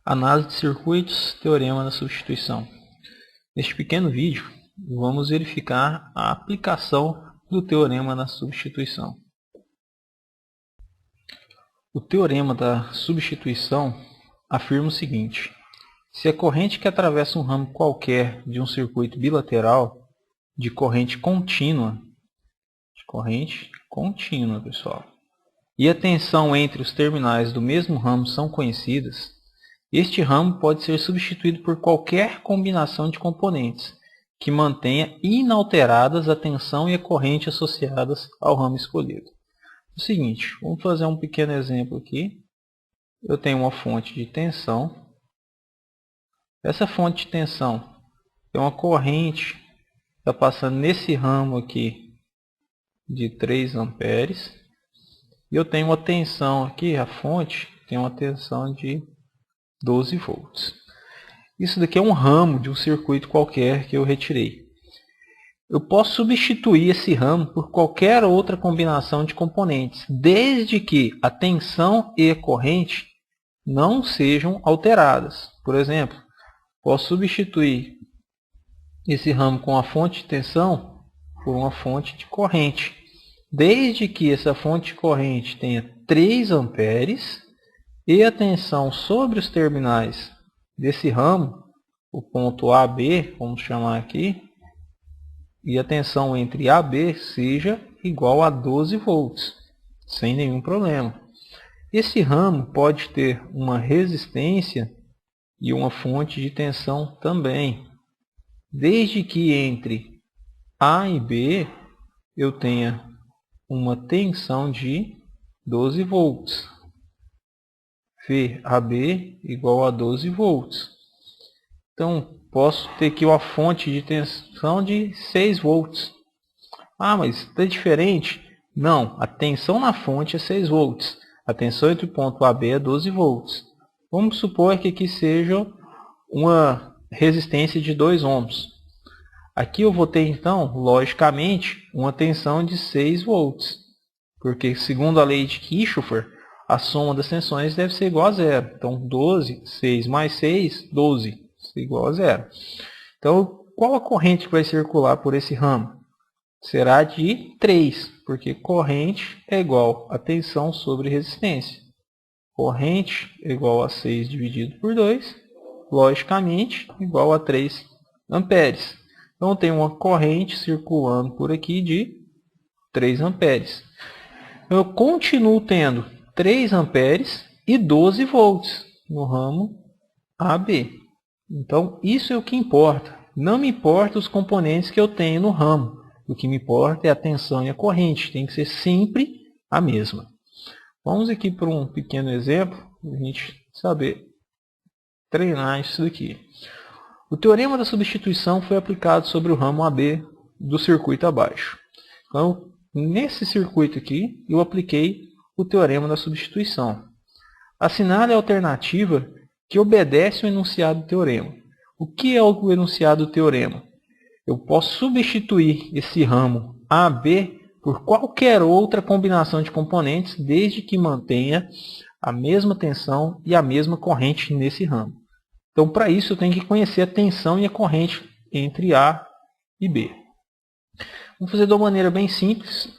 Análise de circuitos, teorema da substituição. Neste pequeno vídeo, vamos verificar a aplicação do teorema da substituição. O teorema da substituição afirma o seguinte: se a corrente que atravessa um ramo qualquer de um circuito bilateral de corrente contínua, pessoal, e a tensão entre os terminais do mesmo ramo são conhecidas, este ramo pode ser substituído por qualquer combinação de componentes que mantenha inalteradas a tensão e a corrente associadas ao ramo escolhido. É o seguinte, vamos fazer um pequeno exemplo aqui. Eu tenho uma fonte de tensão. Essa fonte de tensão tem uma corrente que está passando nesse ramo aqui de 3 amperes. E eu tenho uma tensão aqui, a fonte tem uma tensão de 12 volts. Isso daqui é um ramo de um circuito qualquer que eu retirei. Eu posso substituir esse ramo por qualquer outra combinação de componentes, desde que a tensão e a corrente não sejam alteradas. Por exemplo, posso substituir esse ramo com a fonte de tensão por uma fonte de corrente, desde que essa fonte de corrente tenha 3 amperes e a tensão sobre os terminais desse ramo, o ponto AB, vamos chamar aqui, e a tensão entre A e B seja igual a 12 volts, sem nenhum problema. Esse ramo pode ter uma resistência e uma fonte de tensão também, desde que entre A e B eu tenha uma tensão de 12 volts. VAB igual a 12 volts. Então, posso ter aqui uma fonte de tensão de 6 volts. Ah, mas está diferente? Não, a tensão na fonte é 6 volts. A tensão entre o ponto AB é 12 volts. Vamos supor que aqui seja uma resistência de 2 ohms. Aqui eu vou ter, então, logicamente, uma tensão de 6 volts. Porque, segundo a lei de Kirchhoff, a soma das tensões deve ser igual a zero. Então, 12, 6 mais 6, 12, igual a zero. Então, qual a corrente que vai circular por esse ramo? Será de 3, porque corrente é igual a tensão sobre resistência. Corrente é igual a 6 dividido por 2, logicamente, igual a 3 amperes. Então, eu tenho uma corrente circulando por aqui de 3 amperes. Eu continuo tendo 3 amperes e 12 volts no ramo AB. Então, isso é o que importa. Não me importa os componentes que eu tenho no ramo. O que me importa é a tensão e a corrente. Tem que ser sempre a mesma. Vamos aqui para um pequeno exemplo, para a gente saber treinar isso daqui. O teorema da substituição foi aplicado sobre o ramo AB do circuito abaixo. Então, nesse circuito aqui, eu apliquei o teorema da substituição. Assinale a alternativa que obedece ao enunciado do teorema. O que é o enunciado do teorema? Eu posso substituir esse ramo AB por qualquer outra combinação de componentes, desde que mantenha a mesma tensão e a mesma corrente nesse ramo. Então, para isso, eu tenho que conhecer a tensão e a corrente entre A e B. Vamos fazer de uma maneira bem simples.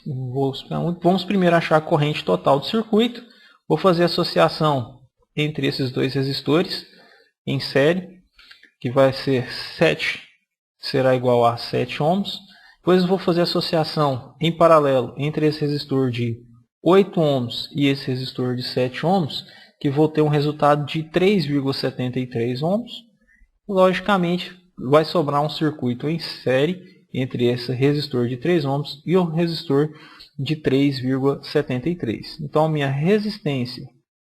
Vamos primeiro achar a corrente total do circuito. Vou fazer a associação entre esses dois resistores em série, que vai ser 7, será igual a 7 ohms. Depois eu vou fazer a associação em paralelo entre esse resistor de 8 ohms e esse resistor de 7 ohms, que vou ter um resultado de 3,73 ohms. Logicamente, vai sobrar um circuito em série entre esse resistor de 3 ohms e o resistor de 3,73. Então, a minha resistência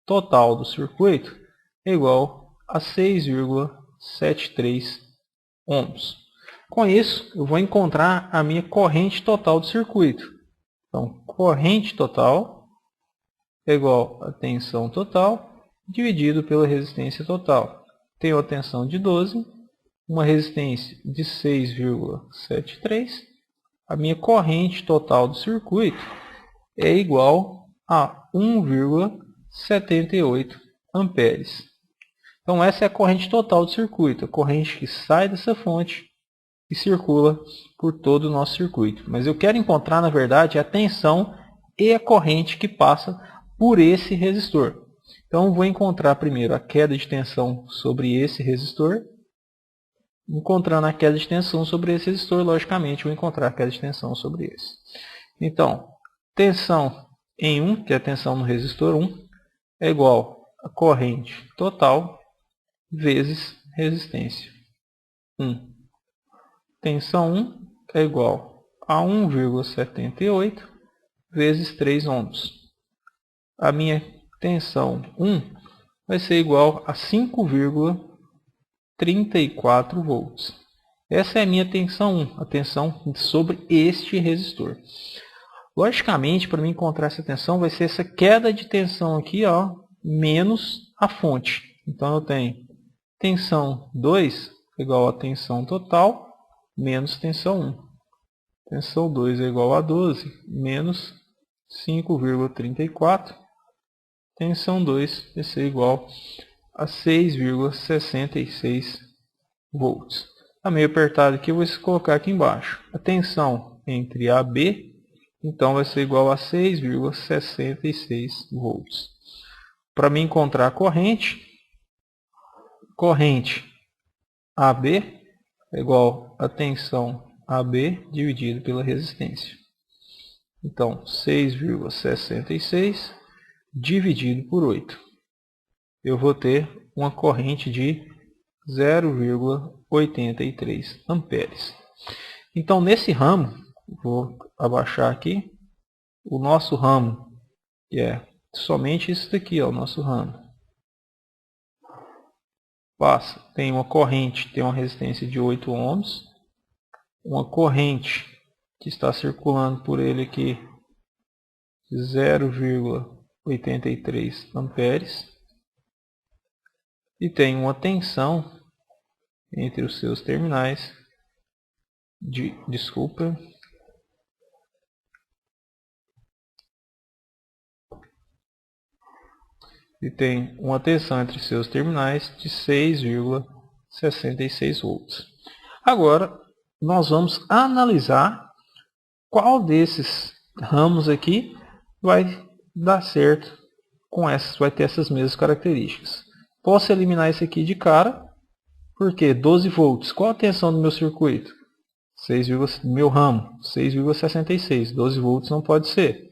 total do circuito é igual a 6,73 ohms. Com isso, eu vou encontrar a minha corrente total do circuito. Então, corrente total é igual a tensão total dividido pela resistência total. Tenho a tensão de 12, uma resistência de 6,73. A minha corrente total do circuito é igual a 1,78 amperes. Então essa é a corrente total do circuito, a corrente que sai dessa fonte e circula por todo o nosso circuito. Mas eu quero encontrar, na verdade, a tensão e a corrente que passa por esse resistor. Então eu vou encontrar primeiro a queda de tensão sobre esse resistor. Encontrando a queda de tensão sobre esse resistor, logicamente vou encontrar a queda de tensão sobre esse. Então, tensão em 1, que é a tensão no resistor 1, é igual a corrente total vezes resistência 1. Tensão 1 é igual a 1,78 vezes 3 ohms. A minha tensão 1 vai ser igual a 5,34 volts. Essa é a minha tensão 1, a tensão sobre este resistor. Logicamente, para mim encontrar essa tensão, vai ser essa queda de tensão aqui, ó, menos a fonte. Então eu tenho tensão 2 igual a tensão total menos tensão 1. Tensão 2 é igual a 12 menos 5,34. Tensão 2 vai ser igual a 6,66 volts. Está meio apertado aqui, eu vou colocar aqui embaixo. A tensão entre A e B, então vai ser igual a 6,66 volts. Para mim encontrar a corrente AB é igual a tensão AB dividido pela resistência. Então, 6,66 dividido por 8. Eu vou ter uma corrente de 0,83 amperes. Então, nesse ramo, vou abaixar aqui, o nosso ramo, que é somente isso daqui, ó, o nosso ramo. Passa, tem uma corrente, tem uma resistência de 8 ohms, uma corrente que está circulando por ele aqui, 0,83 amperes, e tem uma tensão entre os seus terminais e tem uma tensão entre seus terminais de 6,66 volts. Agora, nós vamos analisar qual desses ramos aqui vai dar certo com essas, vai ter essas mesmas características. Posso eliminar esse aqui de cara, porque 12 volts. Qual a tensão do meu circuito? Meu ramo, 6,66. 12 volts não pode ser.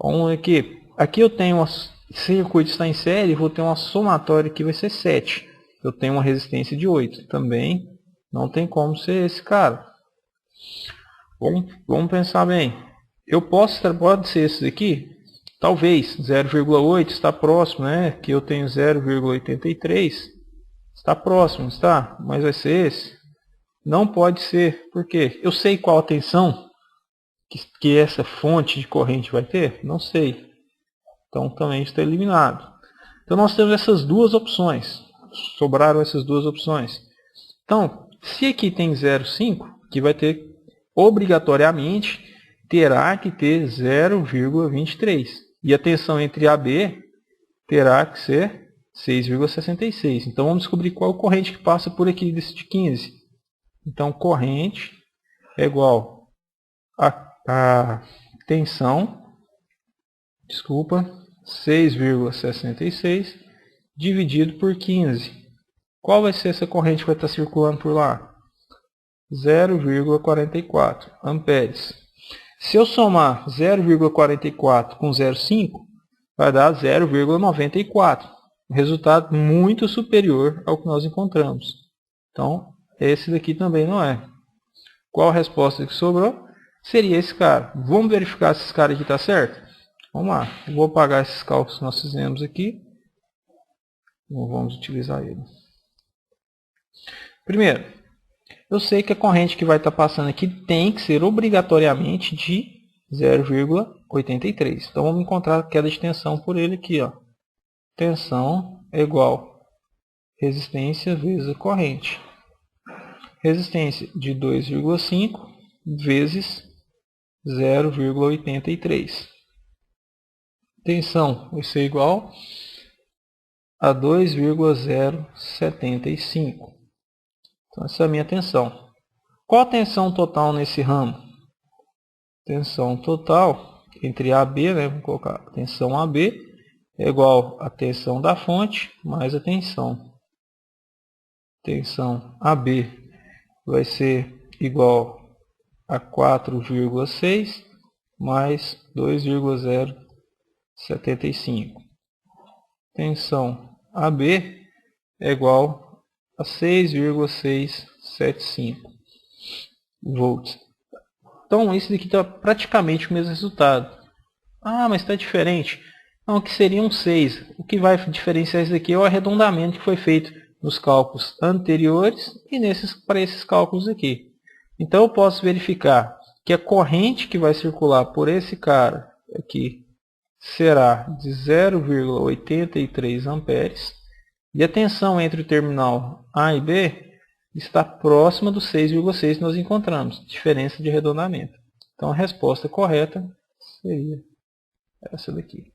Vamos aqui. Aqui eu tenho, se o circuito está em série, vou ter uma somatória que vai ser 7. Eu tenho uma resistência de 8. Também não tem como ser esse cara. Vamos pensar bem. Pode ser esse aqui? Talvez. 0,8 está próximo, né? Aqui eu tenho 0,83. Está próximo, está? Mas vai ser esse? Não pode ser. Por quê? Eu sei qual a tensão que essa fonte de corrente vai ter? Não sei. Então também está eliminado. Então nós temos essas duas opções. Sobraram essas duas opções. Então, se aqui tem 0,5, que vai ter, obrigatoriamente, terá que ter 0,23. E a tensão entre A e B terá que ser 6,66. Então vamos descobrir qual a corrente que passa por aqui desse de 15. Então corrente é igual a tensão, 6,66 dividido por 15. Qual vai ser essa corrente que vai estar circulando por lá? 0,44 amperes. Se eu somar 0,44 com 0,5, vai dar 0,94. Um resultado muito superior ao que nós encontramos. Então, esse daqui também não é. Qual a resposta que sobrou? Seria esse cara. Vamos verificar se esse cara aqui está certo? Vamos lá. Eu vou apagar esses cálculos que nós fizemos aqui. Não vamos utilizar ele. Primeiro, eu sei que a corrente que vai estar passando aqui tem que ser obrigatoriamente de 0,83. Então vamos encontrar a queda de tensão por ele aqui, ó. Tensão é igual a resistência vezes a corrente. Resistência de 2,5 vezes 0,83. Tensão vai ser igual a 2,075. Então essa é a minha tensão. Qual a tensão total nesse ramo? Tensão total entre AB, né, vamos colocar a tensão AB, é igual a tensão da fonte mais a tensão. Tensão AB vai ser igual a 4,6 mais 2,075. Tensão AB é igual a 6,675 volts. Então, esse daqui está praticamente o mesmo resultado. Ah, mas está diferente. Não, que seria um 6. O que vai diferenciar isso daqui é o arredondamento que foi feito nos cálculos anteriores e para esses cálculos aqui. Então, eu posso verificar que a corrente que vai circular por esse cara aqui será de 0,83 amperes. E a tensão entre o terminal A e B está próxima do 6,6 que nós encontramos, diferença de arredondamento. Então a resposta correta seria essa daqui.